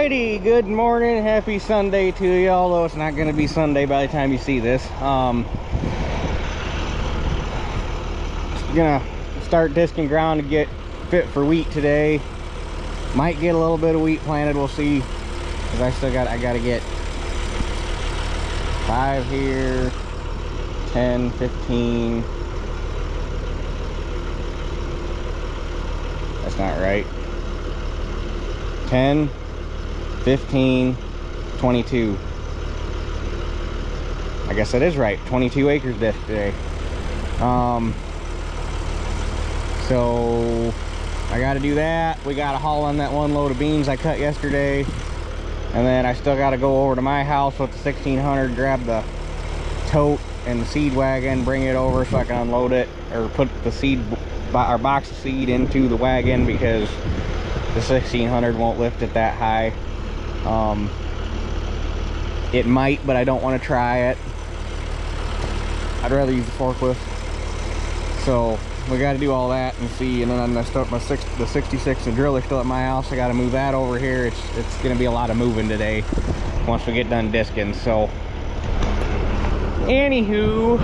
Alrighty, good morning, happy Sunday to you, although it's not going to be Sunday by the time you see this. Gonna start disking ground to get fit for wheat today. Might get a little bit of wheat planted, we'll see, because I gotta get 5 here, 10, 15. That's not right. 10, 15, 22. I guess that is right. 22 acres disc today. So I got to do that. We got to haul on that one load of beans I cut yesterday, and then I still got to go over to my house with the 1600, grab the tote and the seed wagon, bring it over so I can unload it, or put the seed, our box of seed, into the wagon, because the 1600 won't lift it that high. It might, but I don't want to try it. I'd rather use the forklift. So we got to do all that and see. And then I start the 66 and driller still at my house. I got to move that over here. It's going to be a lot of moving today once we get done disking. So anywho,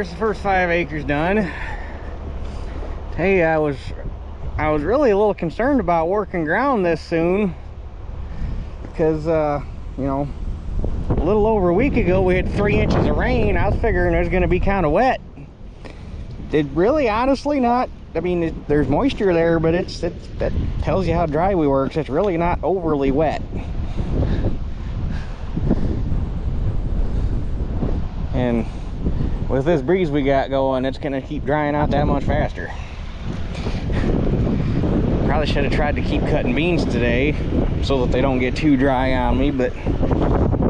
there's the first 5 acres done. Hey, I was really a little concerned about working ground this soon, because you know, a little over a week ago we had 3 inches of rain. I was figuring it was going to be kind of wet. It really, honestly, not. I mean, there's moisture there, but that tells you how dry we were, 'cause it's really not overly wet. And with this breeze we got going, it's going to keep drying out that much faster. Probably should have tried to keep cutting beans today so that they don't get too dry on me, but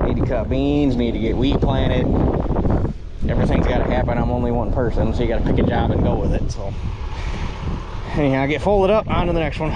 need to cut beans, need to get wheat planted. Everything's got to happen. I'm only one person, so you got to pick a job and go with it. So anyhow, get folded up, on to the next one.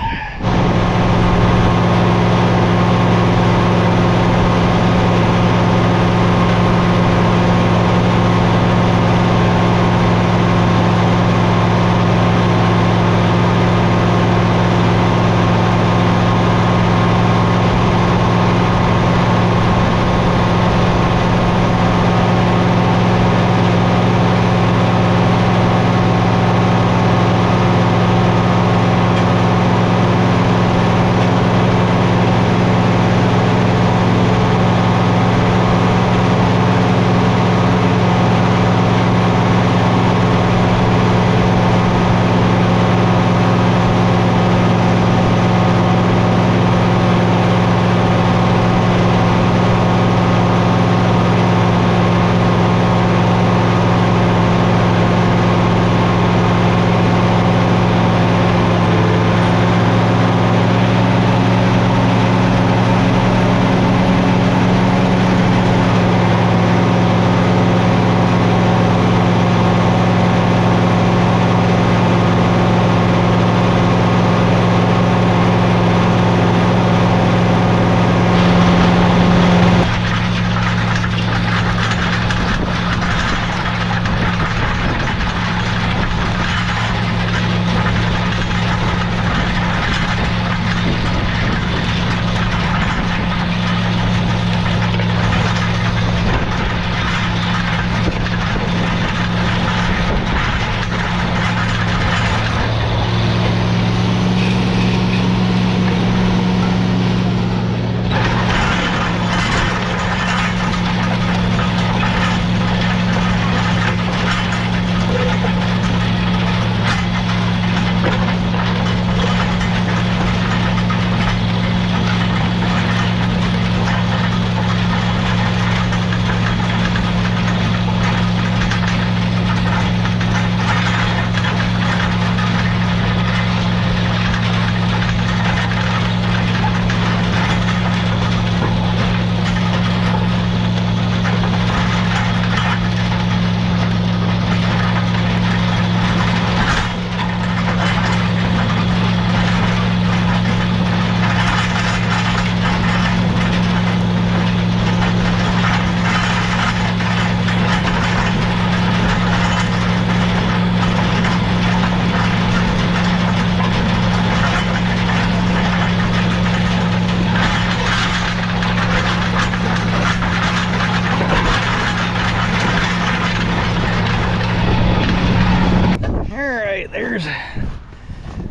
There's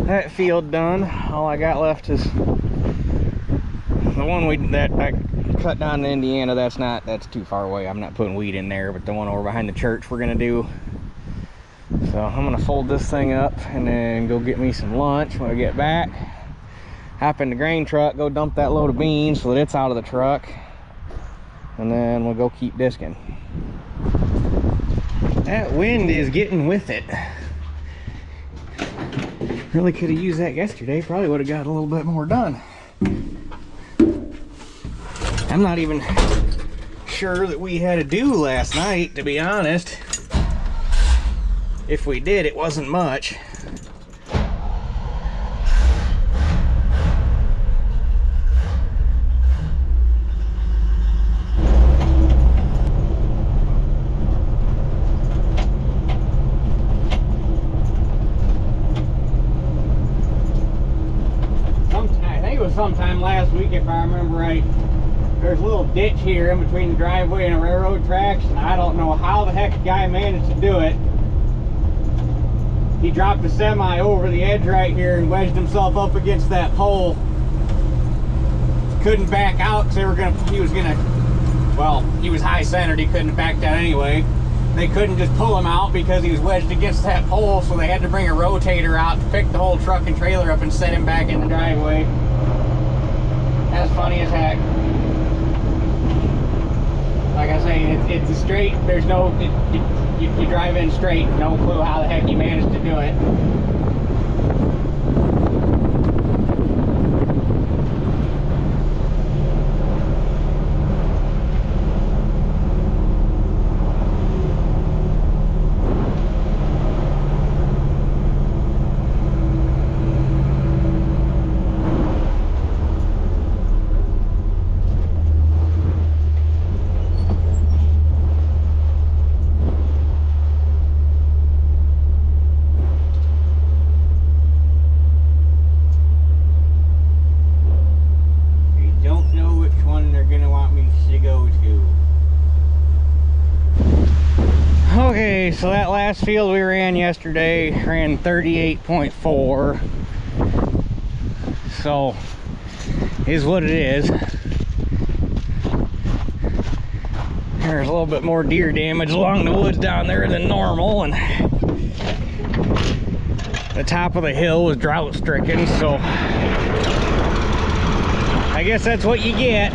that field done. All I got left is the one that I cut down to Indiana. That's too far away. I'm not putting wheat in there, but the one over behind the church we're gonna do. So I'm gonna fold this thing up and then go get me some lunch when I get back. Hop in the grain truck, go dump that load of beans so that it's out of the truck, and then we'll go keep disking. That wind is getting with it. Really could have used that yesterday. Probably would have got a little bit more done. I'm not even sure that we had a dew last night, to be honest. If we did, it wasn't much. Sometime last week, if I remember right, there's a little ditch here in between the driveway and the railroad tracks, and I don't know how the heck the guy managed to do it. He dropped the semi over the edge right here and wedged himself up against that pole. Couldn't back out because he was high centered, he couldn't have backed out anyway. They couldn't just pull him out because he was wedged against that pole, so they had to bring a rotator out to pick the whole truck and trailer up and set him back in the driveway. That's funny as heck. Like I say, it's a straight, there's no, you drive in straight, no clue how the heck you managed to do it. Okay, so that last field we ran yesterday ran 38.4. So, is what it is. There's a little bit more deer damage along the woods down there than normal, and the top of the hill was drought stricken, so I guess that's what you get.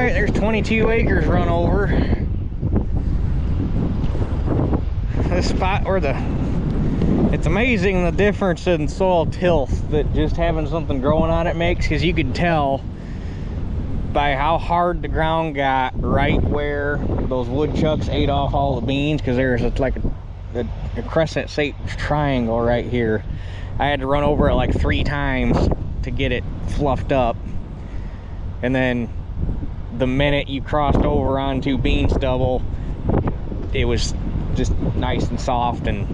Alright, there's 22 acres run over. This spot where it's amazing the difference in soil tilth that just having something growing on it makes, because you could tell by how hard the ground got right where those woodchucks ate off all the beans, because there's like a crescent shaped triangle right here. I had to run over it like 3 times to get it fluffed up, and then the minute you crossed over onto bean stubble, it was just nice and soft, and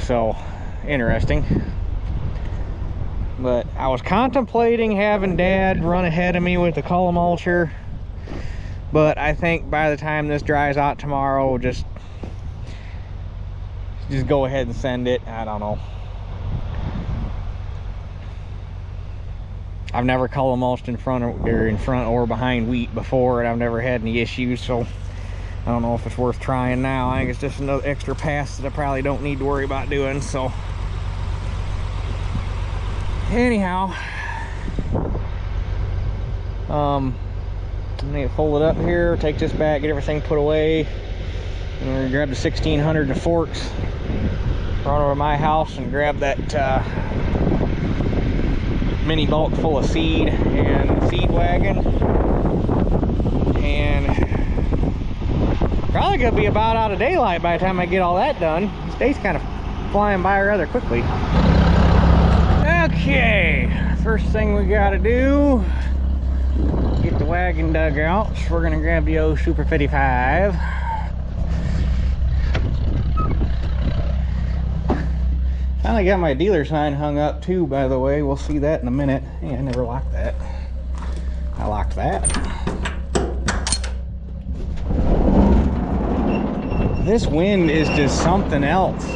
so interesting. But I was contemplating having Dad run ahead of me with the columulture, but I think by the time this dries out tomorrow, we'll just go ahead and send it. I don't know. I've never columulched in front or behind wheat before, and I've never had any issues, so I don't know if it's worth trying now. I think it's just another extra pass that I probably don't need to worry about doing, so anyhow, I'm gonna get folded up here, take this back, get everything put away, and we're gonna grab the 1600 and the forks, run over to my house and grab that mini bulk full of seed and seed wagon, and probably gonna be about out of daylight by the time I get all that done. This day's kind of flying by rather quickly. Okay, first thing we gotta do, get the wagon dug out. So we're gonna grab the old Super 55. Finally got my dealer sign hung up too, by the way. We'll see that in a minute. Hey, I never locked that. I locked that. This wind is just something else.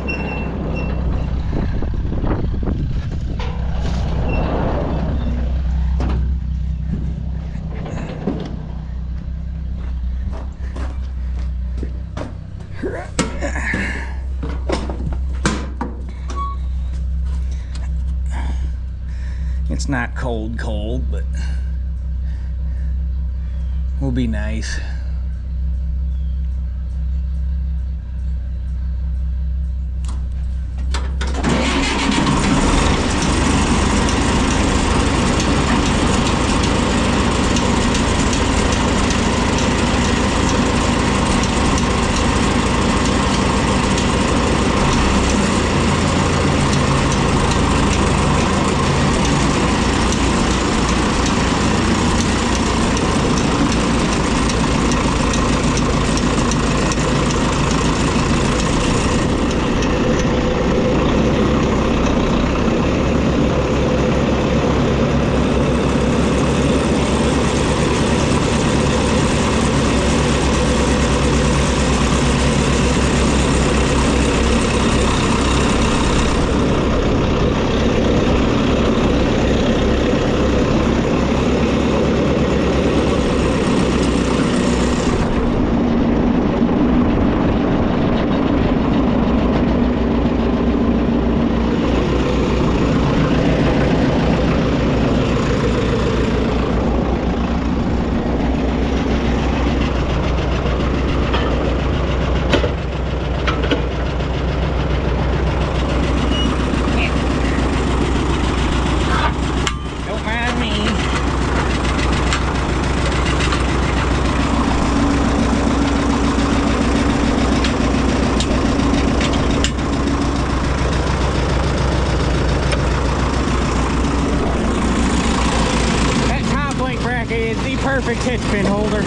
It's not cold, but will be nice. Perfect hitch pin holder.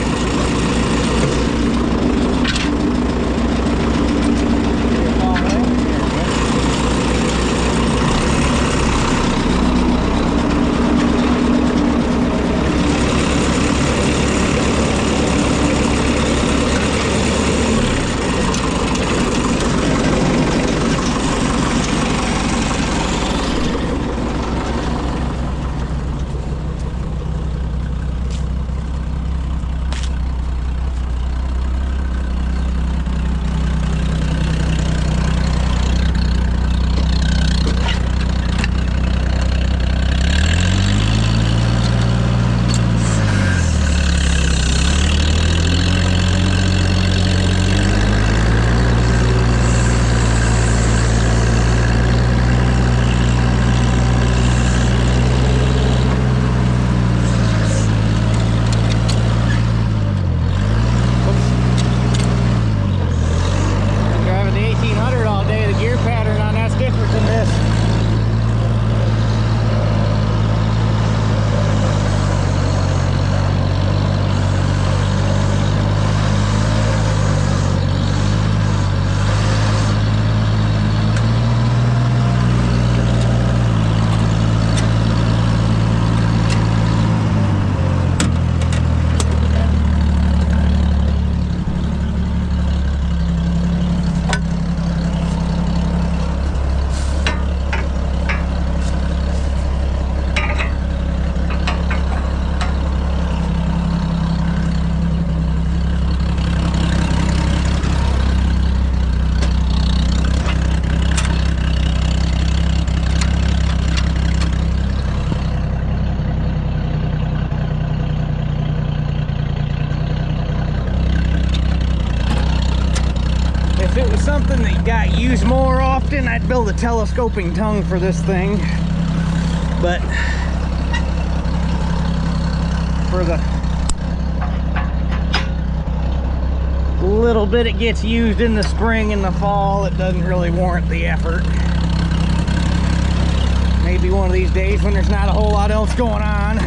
something that got used more often, I'd build a telescoping tongue for this thing. But for the little bit it gets used in the spring and the fall, it doesn't really warrant the effort. Maybe one of these days when there's not a whole lot else going on.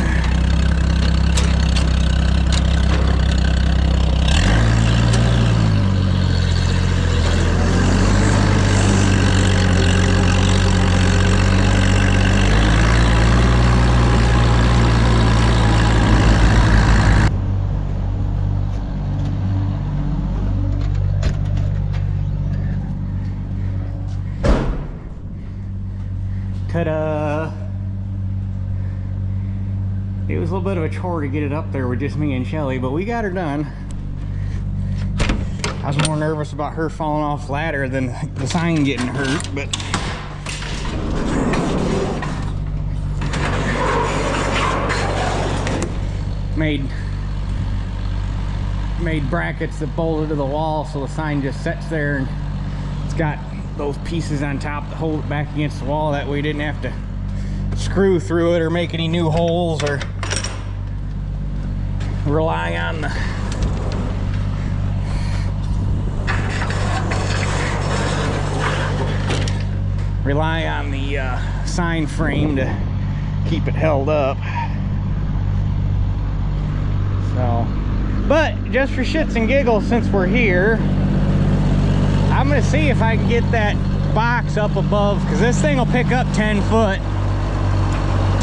Ta-da! It was a little bit of a chore to get it up there with just me and Shelly, but we got her done. I was more nervous about her falling off the ladder than the sign getting hurt, but made brackets that bolted to the wall so the sign just sits there, and it's got those pieces on top to hold it back against the wall. That way we didn't have to screw through it or make any new holes or rely on the sign frame to keep it held up. So, but just for shits and giggles, since we're here, I'm gonna see if I can get that box up above, because this thing will pick up 10 foot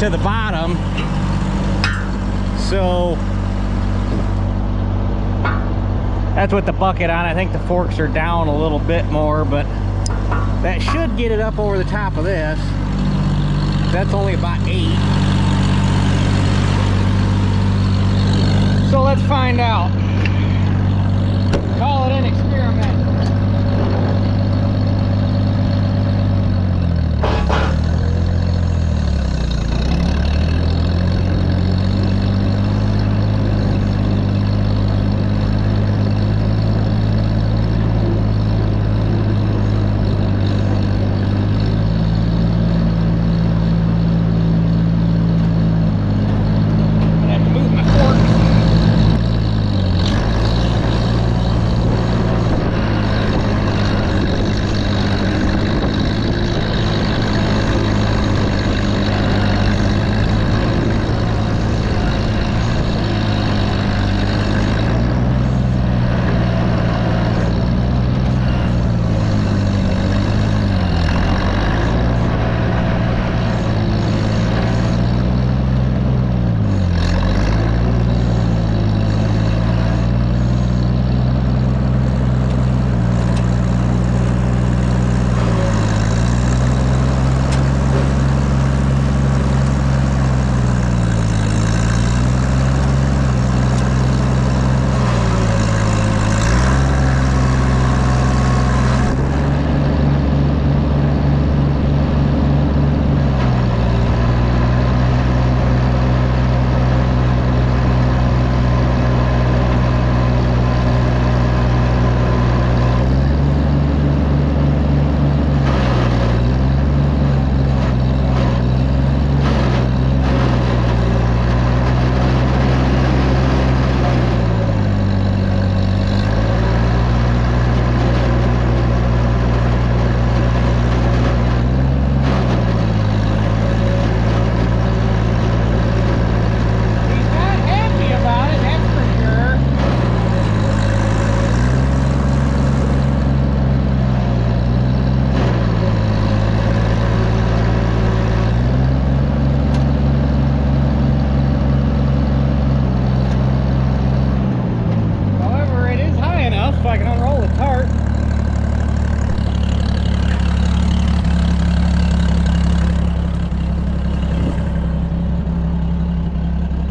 to the bottom. So that's with the bucket on. I think the forks are down a little bit more, but that should get it up over the top of this. That's only about 8. So let's find out. Call it an experiment.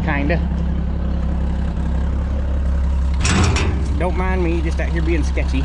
Kinda. Don't mind me, just out here being sketchy.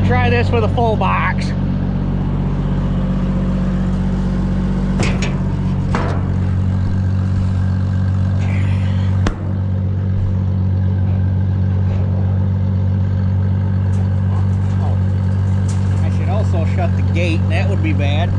gonna try this with a full box. Shut the gate, that would be bad.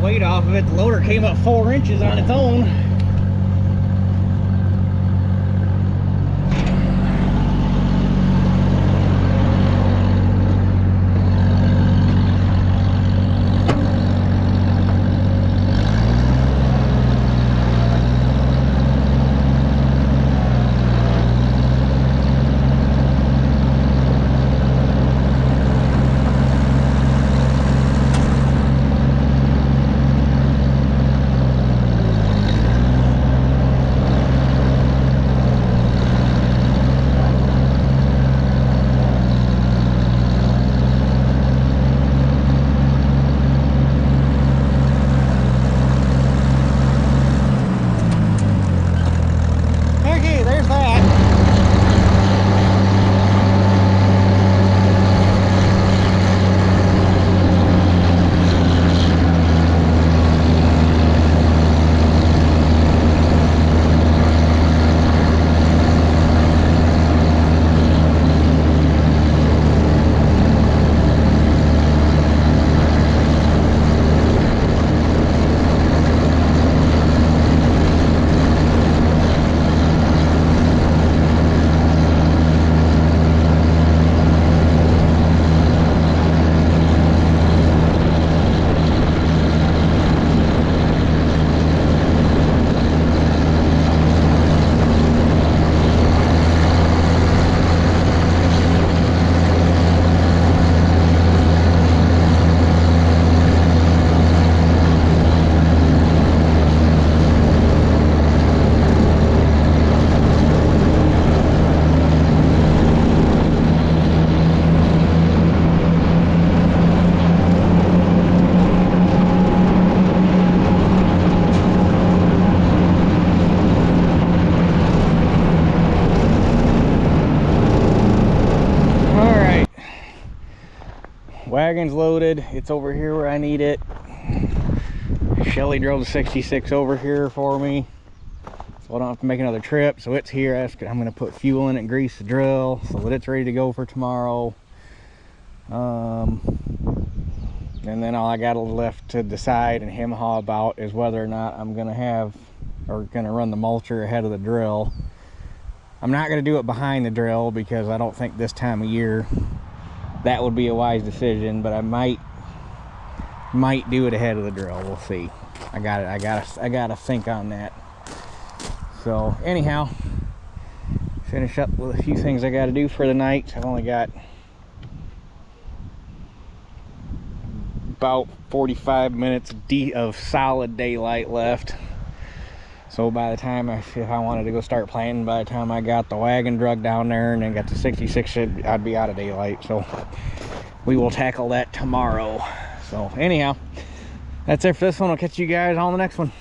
Weight off of it, the loader came up 4 inches on its own. Wagon's loaded. It's over here where I need it. Shelly drove the 66 over here for me, so I don't have to make another trip. So it's here. I'm going to put fuel in it, grease the drill, so that it's ready to go for tomorrow. And then all I got left to decide and hem-haw about is whether or not I'm going to have, or going to run the mulcher ahead of the drill. I'm not going to do it behind the drill because I don't think this time of year that would be a wise decision, but I might do it ahead of the drill. We'll see. I gotta think on that. So anyhow, finish up with a few things I gotta do for the night. I've only got about 45 minutes of solid daylight left. So by the time, if I wanted to go start planting, by the time I got the wagon drug down there and then got the 66, I'd be out of daylight. So we will tackle that tomorrow. So anyhow, that's it for this one. I'll catch you guys on the next one.